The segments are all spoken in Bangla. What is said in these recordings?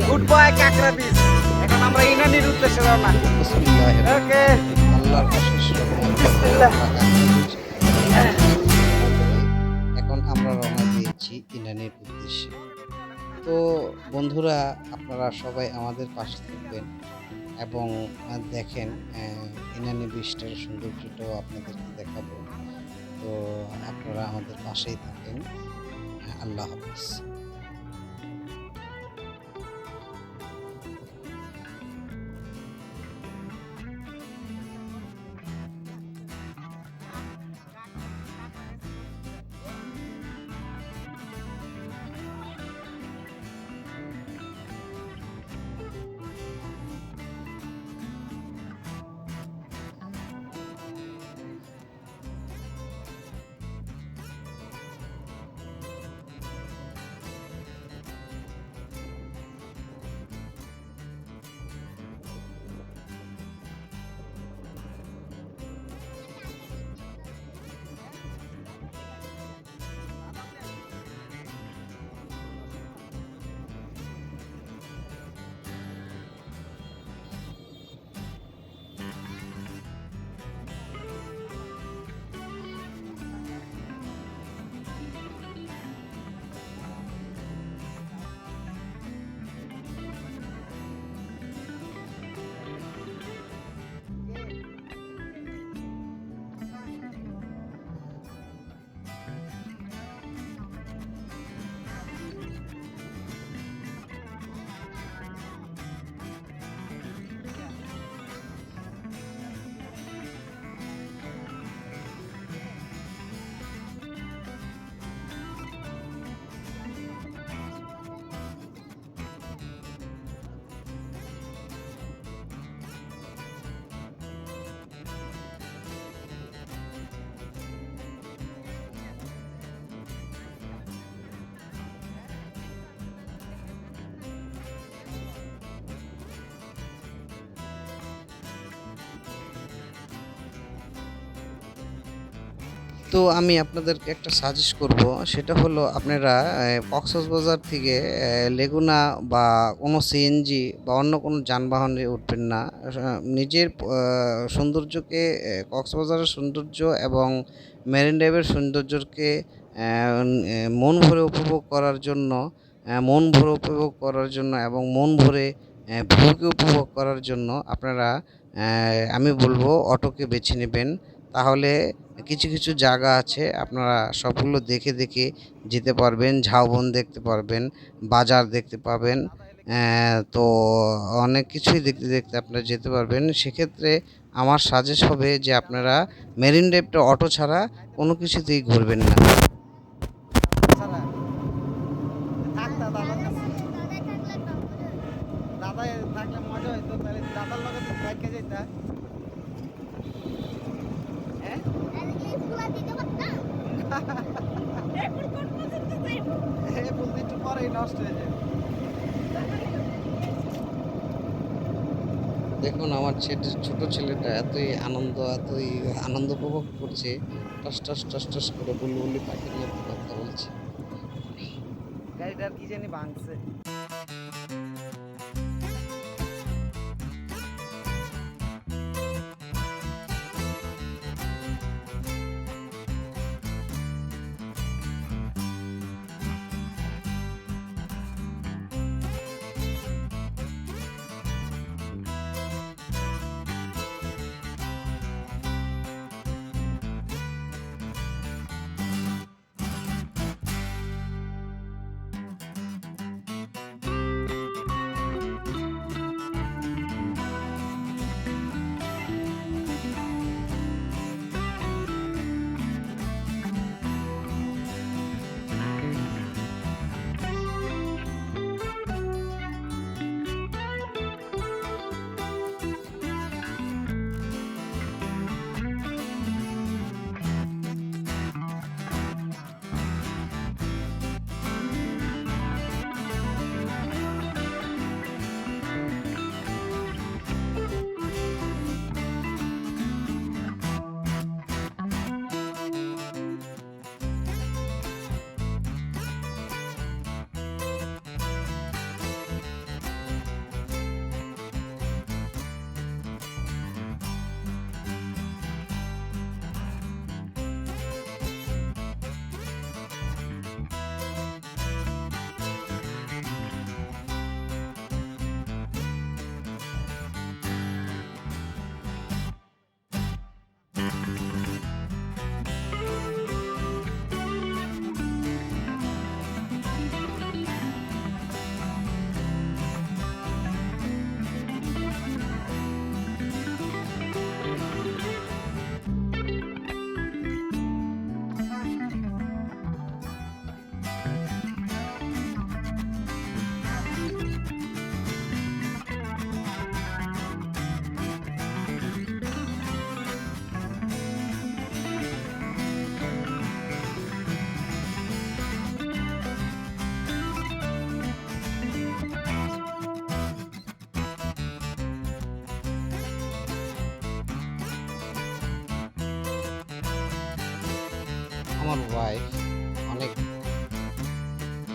Good boy কাকরা beach. এখন আমরা ইনানির উদ্দেশ্যে রওনা। ওকে, আল্লাহর অশেষ রহমত বিসমিল্লাহ। এখন আমরা রওনা দিয়েছি ইনানির উদ্দেশ্যে। তো বন্ধুরা, আপনারা সবাই আমাদের পাশে থাকবেন এবং দেখেন ইনানি বীজটার সৌন্দর্যটাও আপনাদেরকে দেখাবো। তো আপনারা আমাদের পাশেই থাকেন। আল্লাহ হাফেজ। তো আমি আপনাদেরকে একটা সাজেস্ট করব, সেটা হলো আপনারা কক্সবাজার থেকে লেগুনা বা কোনো সিএনজি বা অন্য কোনো যানবাহনে উঠবেন না। নিজের সৌন্দর্যকে, কক্সবাজারের সৌন্দর্য এবং মেরিন ড্রাইভের সৌন্দর্যকে মন ভরে উপভোগ করার জন্য এবং মন ভরে ভিউকে উপভোগ করার জন্য আপনারা, আমি বলবো, অটোকে বেছে নেবেন। তাহলে কিছু কিছু জায়গা আছে, আপনারা সবগুলো দেখে দেখে যেতে পারবেন। ঝাউবন দেখতে পারবেন, বাজার দেখতে পাবেন, তো অনেক কিছুই দেখতে দেখতে আপনারা যেতে পারবেন। সেক্ষেত্রে আমার সাজেস্ট হবে যে আপনারা মেরিন ড্রাইভটা অটো ছাড়া কোনো কিছুতেই ঘুরবেন না। দাদা থাকলে মজা হইতো, তাহলে দাদার লগে তো বাইকে যেতা। হ্যাঁ, বলতে একটু পরেই নষ্ট হয়ে যাবে। দেখুন, আমার ছোট ছেলেটা এতই আনন্দ উপভোগ করছে, টস টস টস টস করে বুলবুলি পাখির মতো কথা বলছে। গাড়িটার কি জানি ভাঙছে। আমার ওয়াইফ অনেক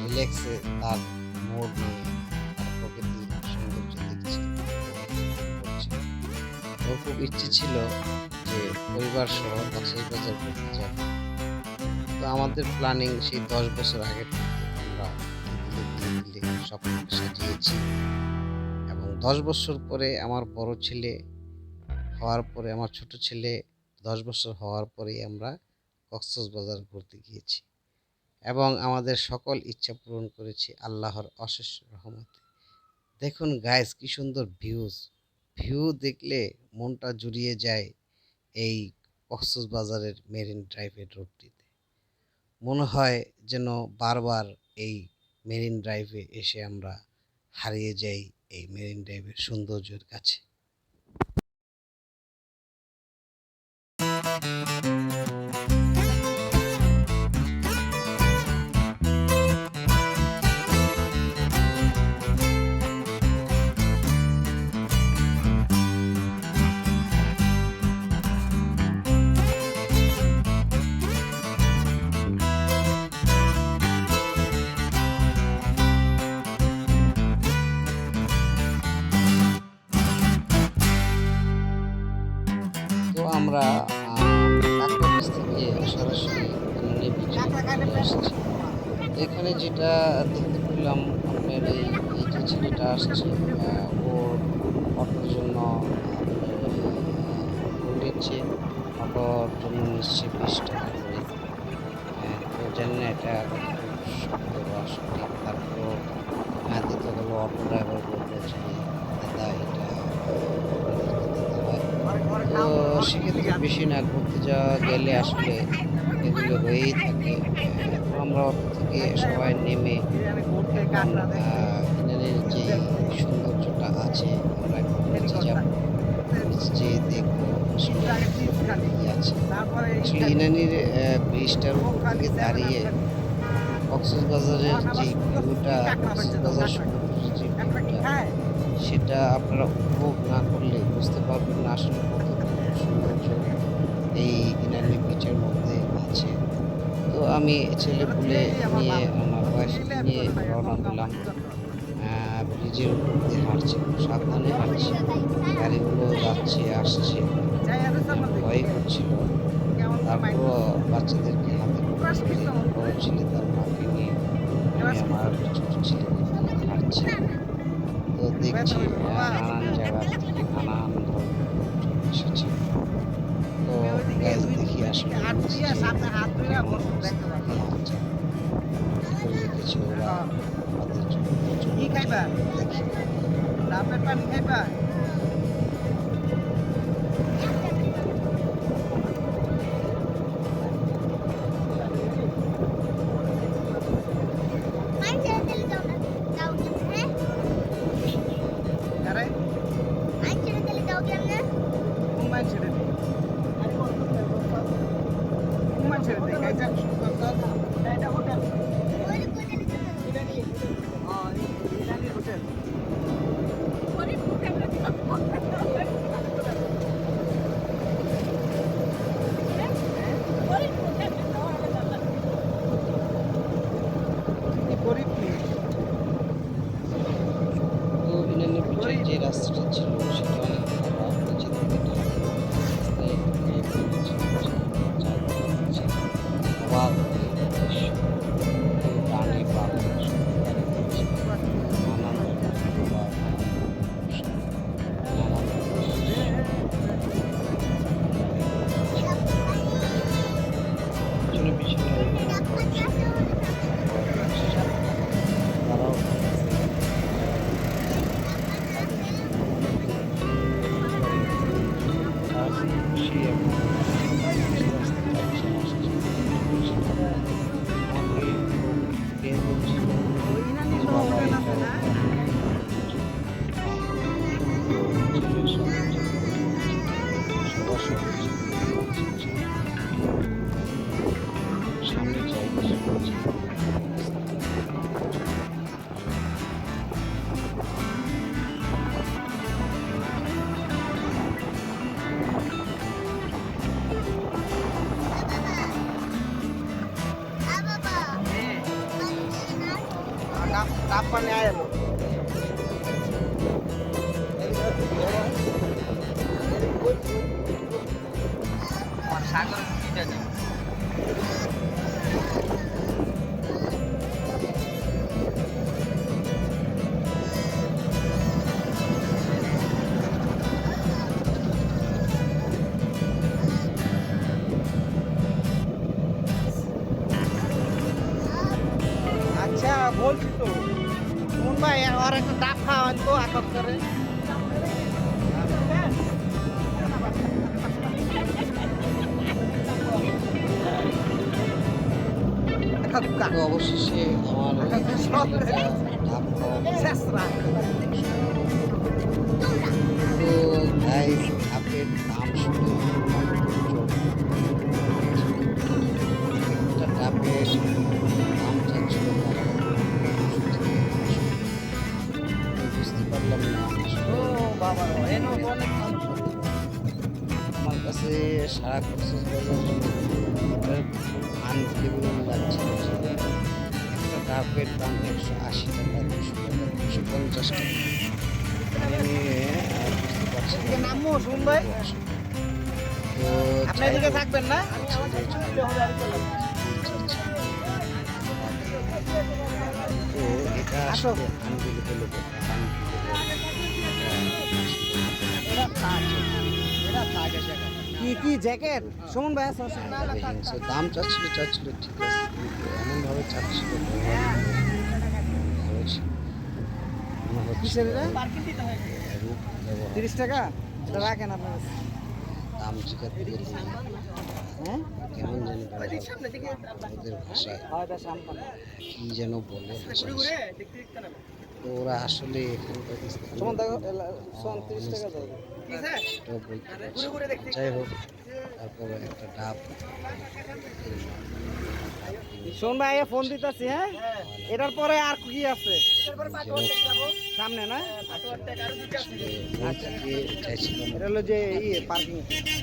রিল্যাক্সে তার মোড নিয়ে তার প্রকৃতির সৌন্দর্য দেখছে, করছে। ওর খুব ইচ্ছে ছিল যে পরিবার সহ কক্সবাজার ঘুরতে যাবে। তো আমাদের প্ল্যানিং সেই 10 বছর আগে থেকে আমরা ধীরে ধীরে সব সাজিয়েছি, এবং 10 বছর পরে আমার বড় ছেলে হওয়ার পরে, আমার ছোট ছেলে 10 বছর হওয়ার পরেই আমরা কক্সবাজার ঘুরতে গিয়েছি, এবং আমাদের সকল ইচ্ছা পূরণ করেছি আল্লাহর অশেষ রহমতে। দেখুন গাইস, কি সুন্দর ভিউ দেখলে মনটা জুড়িয়ে যায় এই কক্সবাজারের মেরিন ড্রাইভের রোডটিতে। মনে হয় যেন বারবার এই মেরিন ড্রাইভে এসে আমরা হারিয়ে যাই এই মেরিন ড্রাইভের সৌন্দর্যের কাছে। তো আমরা কাকড়া বীচ থেকে সরাসরি ইনানি বিচে চলে আসছি। এখানে যেটা দেখতে পেলাম, আপনার এই যে ছেলেটা আসছে, ওর অটোর জন্য নিচ্ছে, অটোর জন্য নিচ্ছে 20 টাকা করে। তো জানি না এটা সত্য বা সঠিক। তারপরও দিতে হলো, অটো ড্রাইভার বললো যে দাদা এটা তো সেক্ষেত্রে বেশি না, ঘুরতে যাওয়া গেলে আসলে এগুলো হয়েই থাকে। তো আমরা অটো থেকে সবাই নেমে ইনানির যে সৌন্দর্যটা আছে আমরা একটু নিচে যাব, নিচে যেয়ে দেখবো আসলে কি আছে। আসলে ইনানির ব্রিজটার উপর থেকে দাঁড়িয়ে কক্সবাজারের যে ভিউটা, কক্সবাজার সমুদ্রের যে ভিউটা, সেটা আপনারা উপভোগ না করলে বুঝতে পারবেন না আসলে কতটুকু সৌন্দর্য এই ইনানি বিচের মধ্যে আছে। তো আমি ছেলেপুলে নিয়ে, আমার ওয়াইফকে নিয়ে রওনা দিলাম। ব্রিজের উপর দিয়ে হাঁটছি, খুব সাবধানে হাঁটছি, গাড়িগুলো যাচ্ছে আসছে, ভয় হচ্ছিল। তারপরও বাচ্চাদেরকে হাতে করে, বড় ছেলে তার মাকে নিয়ে, আমি আমার ছোট ছেলেকে নিয়ে হাঁটছি। তো দেখছি নানান জায়গা থেকে নানান ধরনের লোকজন এসেছে। তো গাইজ দেখি আসলে কেমন পরিস্থিতি হচ্ছে, কি করে রেখেছে ওরা আমাদের জন্য। দেখি তো ইনানি বিচের যে রাস্তাটা ছিল সেটা অনেক খারাপ, নিচে থেকে রাস্তায় অবাক দৃশ্য, ডানে বামে নানান পিছনে পিছনে তারাও খুশি এবং আমাকে বের করছিল বাবা এটা সবার সঙ্গে সামনে যাই ডাব পানি আয়ালো সাগরের নদীটা নেই আচ্ছা বলছি তো শুনুন ভাই আর একটা ডাব খাওয়ান তো আটক করে তো অবশেষে আমার ডাব খাওয়া শেষরা তো গাইস আপের দাম শুনে একটা ডাবের দাম চাচ্ছিল বুঝতে পারলাম না ও বাবা এনো অনেক আমার কাছে সারা আনকেবল লাগছিল একটা ডাবের দাম 180 টাকা 200 টাকা 250 টাকা বুঝতে পারছি না নামো শুন ভাই তো আপনি এদিকে থাকবেন না তো এটা আসলে আনবিলিভেবল কি কি জ্যাকেট সুমন ভাই দাম চাচ্ছিল ঠিক আছে কিন্তু এমনভাবে চাচ্ছিল ভালো ছিল মনে হচ্ছে কিসের এটা? রূপ ব্যবহার 30 টাকা এটা রাখেন আপনার কাছে। দাম জিজ্ঞাসা দিয়ে হ্যাঁ কেমন জানি ওদের ভাষায় এটা সামনে কি যেন বলে ভাষায়। তো ওরা আসলে এখানকার সুমন দেখো 30 টাকা দাও সেটাও বলতে পারছি না। যাই হোক তারপরে একটা ডাব শোন ভাই ফোন দিতেছি হ্যাঁ এটার পরে আর কি আছে সামনে না চাইছিলাম এটা হলো যে পার্কিং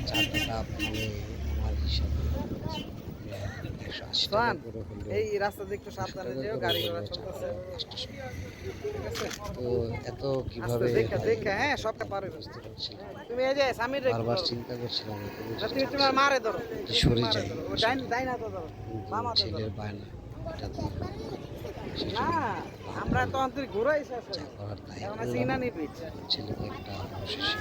চারটা ডাব মানে আমার হিসাবে 180 টাকা করে হলো এই রাস্তা দিয়ে একটু সাবধানে যেও গাড়ি ঘোড়া চলতেছে তো এত কিভাবে দেখে হ্যাঁ সবটা পারবে বুঝতে পারছি না। তুমি এই যে সামির রেখে বারবার চিন্তা করছিলাম তুমি তোমার মারে ধরো যে সরে যাই ডাইনা তো ধরো মামা তো ধরো ছেলের বায়না এটা তো না আমরা তো অন্তরিক ঘুরাইছি আসলে করার তাই এখন আছে ইনানি বিচ ছেলেকে একটা অবশেষে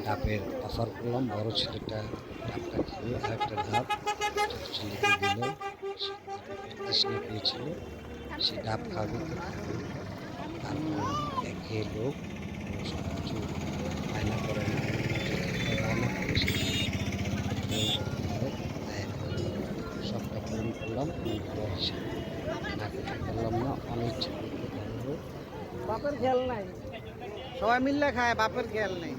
ডাবের অফার করলাম বড় ছেলেটা ডাবটা খেলো আর একটা ডাব ছোট ছেলেকে দিল তৃষ্ণা পেয়েছিল সে ডাব খাবে তো খাবে তারপর একে লোক সব কিছু বায়না করে না বায়না করে সে সবটা পূরণ করলাম ভালো হিসাবে না করতে পারলাম না অনেক করতে পারবো বাপের খেয়াল নাই সবাই মিললে খায় বাপের খেয়াল নেই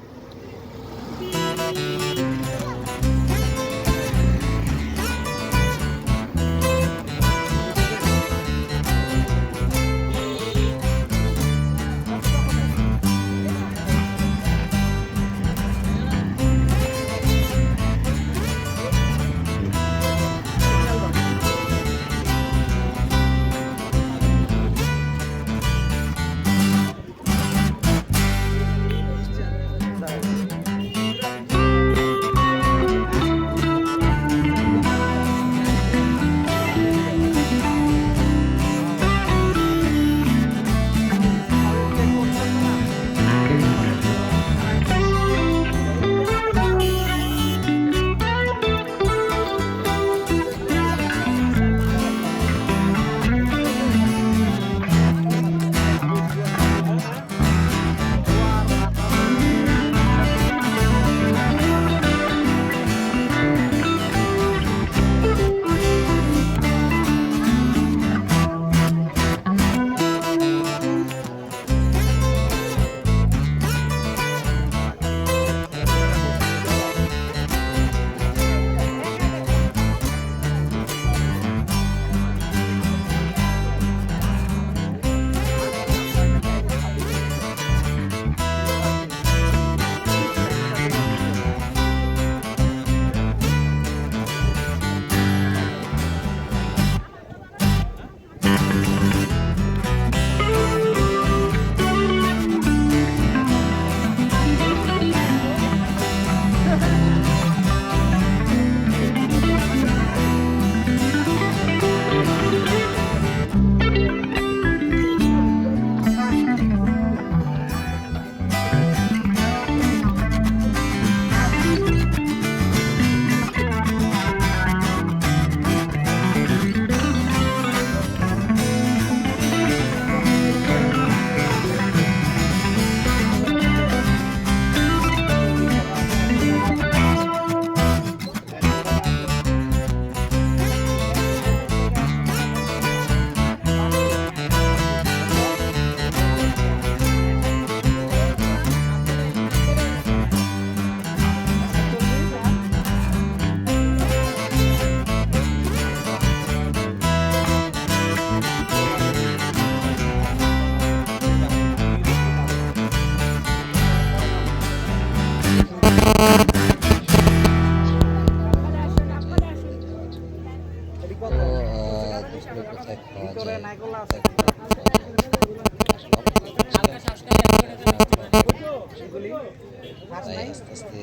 তাই আস্তে আস্তে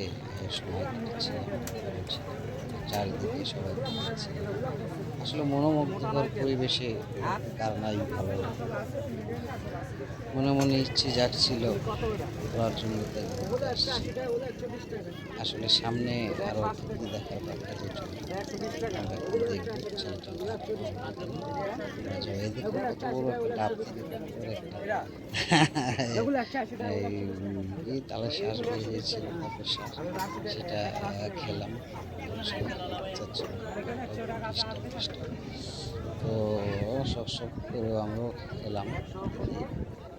সময় কাটাচ্ছি, চারিদিকে সবাই ঘুরছে। আসলে মনোমুগ্ধকর পরিবেশে কার নাই ভালো লাগে। মনে মনে ইচ্ছে জাগছিল ঘোরার জন্য, তাই ঘুরতে আসছি। আসলে সামনে আরো কি দেখার বাকি আছে, আমরা একটু দেখবো। এদিকে কত বড় একটা ডাব থেকে এই তালের শ্বাস বেরিয়েছিল, তাপের শ্বাস, সেটা খেলাম। তো সব করে আমরাও খেলাম।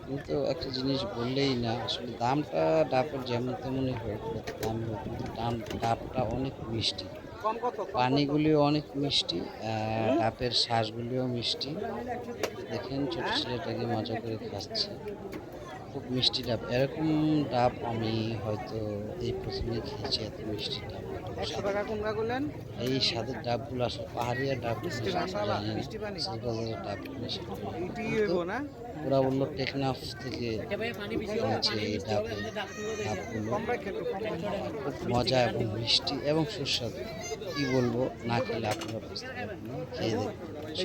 কিন্তু একটা জিনিস বললেই না, আসলে দামটা ডাবের যেমন তেমনই হোক, দাম হোক, কিন্তু ডাবটা অনেক মিষ্টি, পানিগুলিও অনেক মিষ্টি, ডাবের শ্বাসগুলিও মিষ্টি। দেখেন ছোট ছেলেটাকে মজা করে খাচ্ছে, খুব মিষ্টি ডাব। এরকম ডাব আমি হয়তো এই প্রথমেই খেয়েছি, এত মিষ্টি ডাব। এই স্বাদের ডাবগুলো আসলে পাহাড়িয়া ডাব, ওরা বললো টেকনাফ থেকে এনেছে এই ডাবগুলো। খুব মজা এবং মিষ্টি এবং সুস্বাদু, কি বলবো, না খেলে আপনারা বুঝতে পারবেন না, খেয়ে দেখবেন।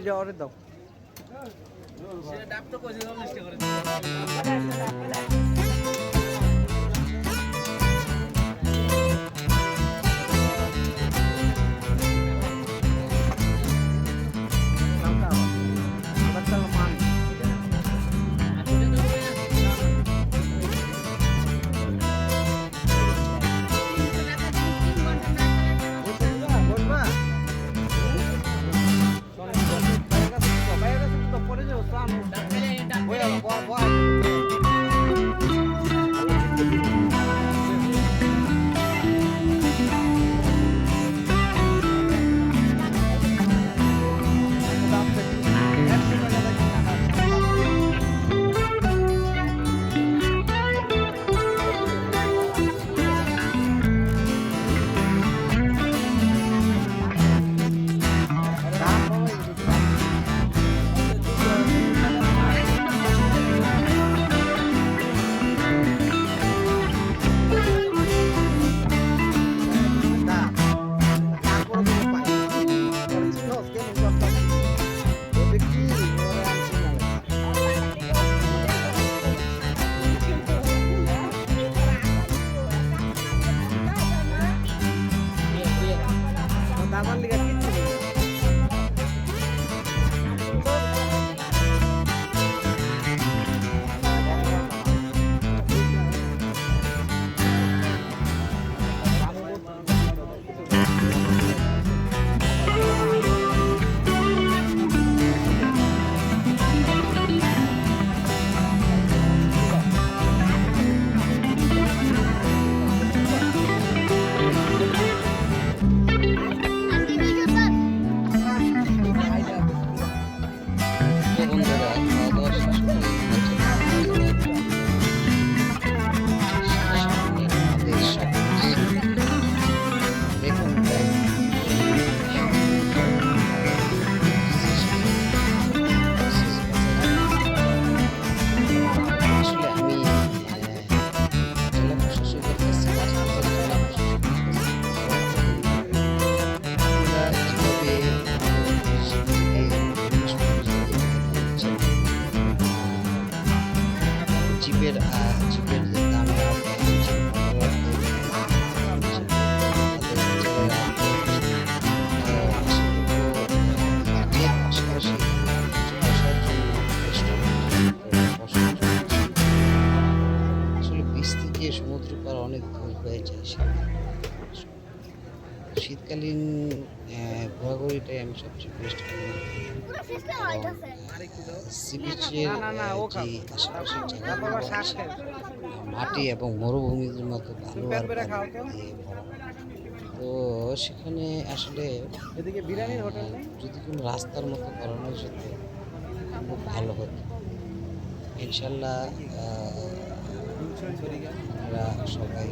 জিপের যে দামটা আসলে বীজ থেকে সমুদ্র পার অনেক দূর হয়ে যায়। শীতকালীন ঘোরাঘুরিটাই আমি সবচেয়ে বেস্ট করি। সি বিচের যে আশেপাশের জায়গাগুলো মাটি এবং মরুভূমির মতো ভালো আর দিয়ে ভরা। তো সেখানে আসলে যদি কোনো রাস্তার মতো করানো যেত খুব ভালো হতো। ইনশাল্লাহ আমরা সবাই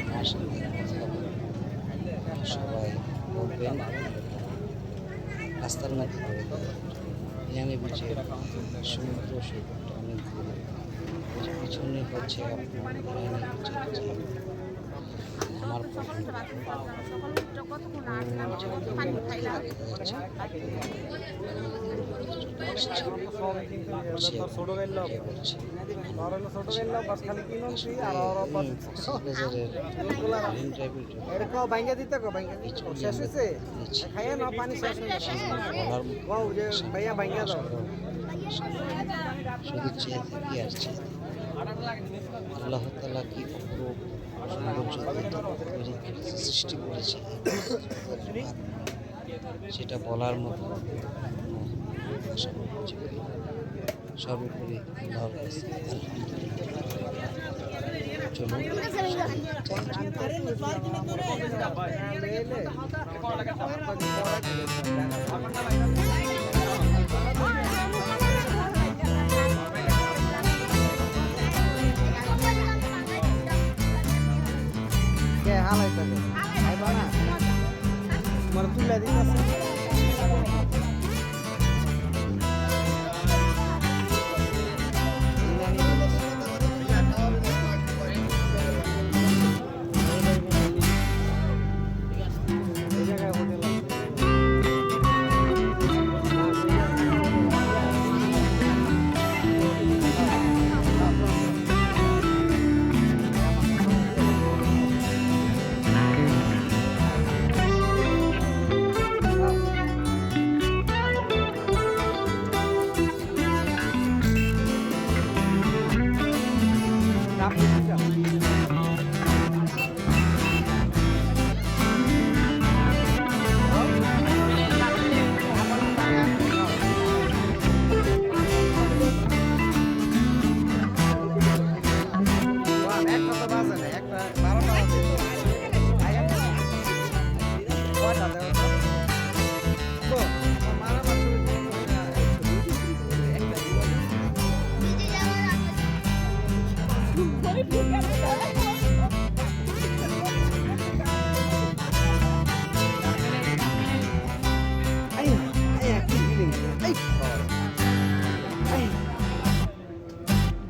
আমার সাথে কথা বলবো, সবাই বলবেন রাস্তার মধ্যে করে দেওয়ার জন্য। ইনানি বিচের সমুদ্র সৈকতটা অনেক দূরে। পিছনে হচ্ছে আপনার ইনানি বিচের আমার শেষ হয়েছে খাইয়া না পানি শেষ ভাইয়া ভাইয়া দাও শুধু চেয়ে থেকে আসছে আল্লাহ তাআলা কি অপরূপ সৌন্দর্য সৃষ্টি করেছে সেটা বলার মতো সর্বোপরি আল্লাহর কাছে তুলে দিতেছে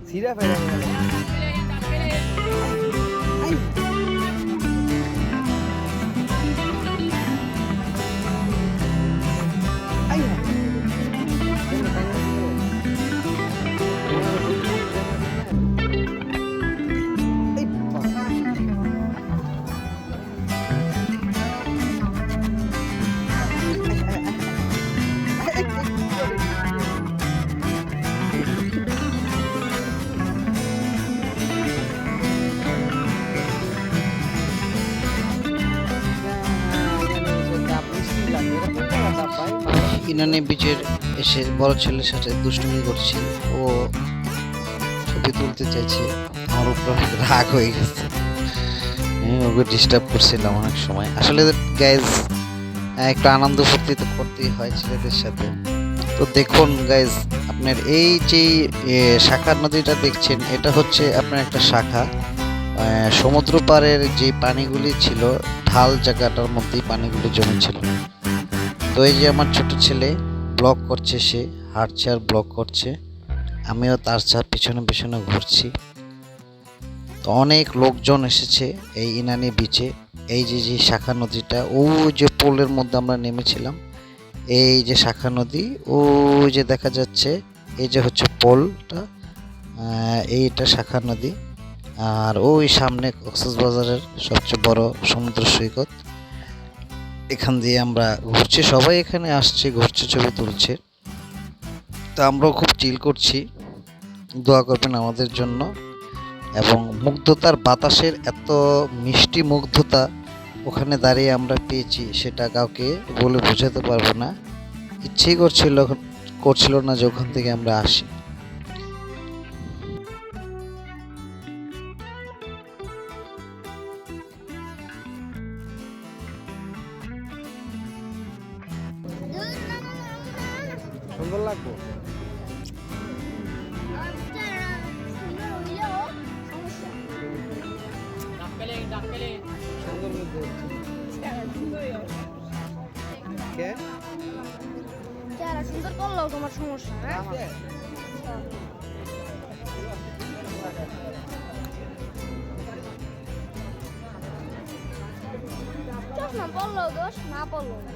সিরা ফেলে ইনানি বিচের এসে বড় ছেলের সাথে দুষ্টুমি করছি ও ছবি তুলতে চাইছে আমার উপর রাগ হয়ে গেছে ওকে ডিস্টার্ব করছিলাম অনেক সময় আসলে গাইজ একটু আনন্দ ফুর্তি তো করতেই হয় ছেলেদের সাথে তো দেখুন গাইজ আপনার এই যে শাখা নদীটা দেখছেন এটা হচ্ছে আপনার একটা শাখা সমুদ্র পাড়ের যে পানিগুলি ছিল ঢাল জায়গাটার মধ্যেই পানিগুলি জমেছিল তো এই যে আমার ছোট ছেলে ব্লগ করছে সে হাঁটছে আর ব্লগ করছে আমিও তার পিছনে পিছনে ঘুরছি তো অনেক লোকজন এসেছে এই ইনানি বিচে এই যে যে শাখা নদীটা ওই যে পোলের মধ্যে আমরা নেমেছিলাম এই যে শাখা নদী ওই যে দেখা যাচ্ছে এই যে হচ্ছে পোলটা এইটা শাখা নদী আর ওই সামনে কক্সবাজারের সবচেয়ে বড় সমুদ্র সৈকত এখান দিয়ে আমরা ঘুরছি সবাই এখানে আসছে ঘুরছে ছবি তুলছে তো আমরাও খুব চিল করছি দোয়া করবেন আমাদের জন্য এবং মুগ্ধতার বাতাসের এত মিষ্টি মুগ্ধতা ওখানে দাঁড়িয়ে আমরা পেয়েছি সেটা কাউকে বলে বোঝাতে পারবো না ইচ্ছেই করছিল না যে ওখান থেকে আমরা আসি সুন্দর লাগবে সুন্দর করলেও তোমার সমস্যা, হ্যাঁ? চশমা পড়লেও দোষ, না পড়লেও না।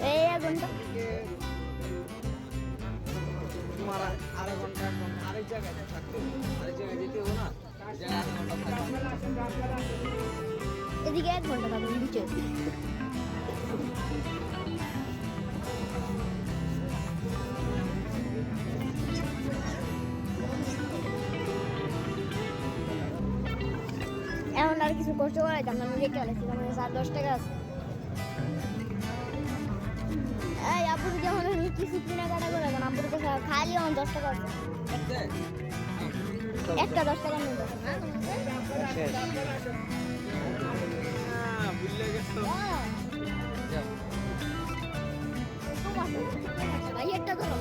এই 1 ঘন্টা তোমার আড়াই ঘন্টা আরেক জায়গায় থাকতে হবে। আরেক জায়গায় যেতে হবে না, এই জায়গায় আধা ঘন্টা থাকবে। এদিকে 1 ঘন্টা থাকবে নিচে। এখন আর কিছু কষ্ট করা যায় না, আমি রেখে আলাইছি, মানে 10 টাকা আছে। এই আপুর যখন আমি কিছু কেনাকাটা করে এখন আপুর কাছে খালি আমার 10 টাকা আছে। একটা 10 টাকা নিয়ে যাবো না ভুলে গেছো। ভাই একটা ধরো।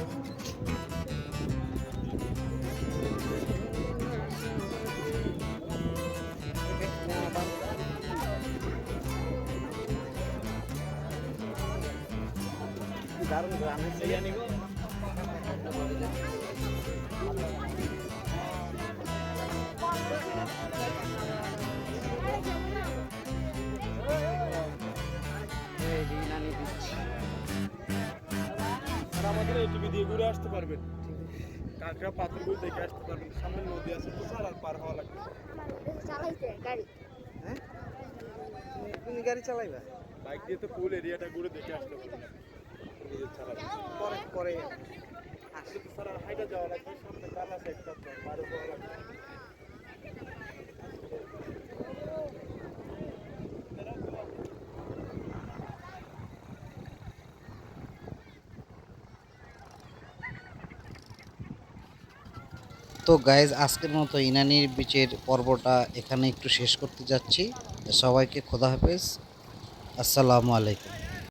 দারুণ গ্রামে বিরিয়ানি গো। এই যে নানি দিচ্ছি। আর আমাদের এটিভি দিয়ে ঘুরে আসতে পারবেন, কাঁকড়া পাথরগুলো দেখে আসতে পারবেন। সামনে নদী আছে তো স্যার, আর পার হওয়া লাগবে। চালাইছে গাড়ি। হ্যাঁ তুমি গাড়ি চালাইবা? বাইক দিয়ে তো ফুল এরিয়াটা ঘুরে দেখে আসতে পারবেন। নিজের চালাবেন পরে পরে আসলে তো স্যার আর হাইটা যাওয়া লাগবে, সামনে কাল আছে একটা, তো পার হওয়া লাগবে। তো গাইজ আজকের মতো ইনানির বিচের পর্বটা এখানে একটু শেষ করতে যাচ্ছি। সবাইকে খোদা হাফেজ, আসসালামু আলাইকুম।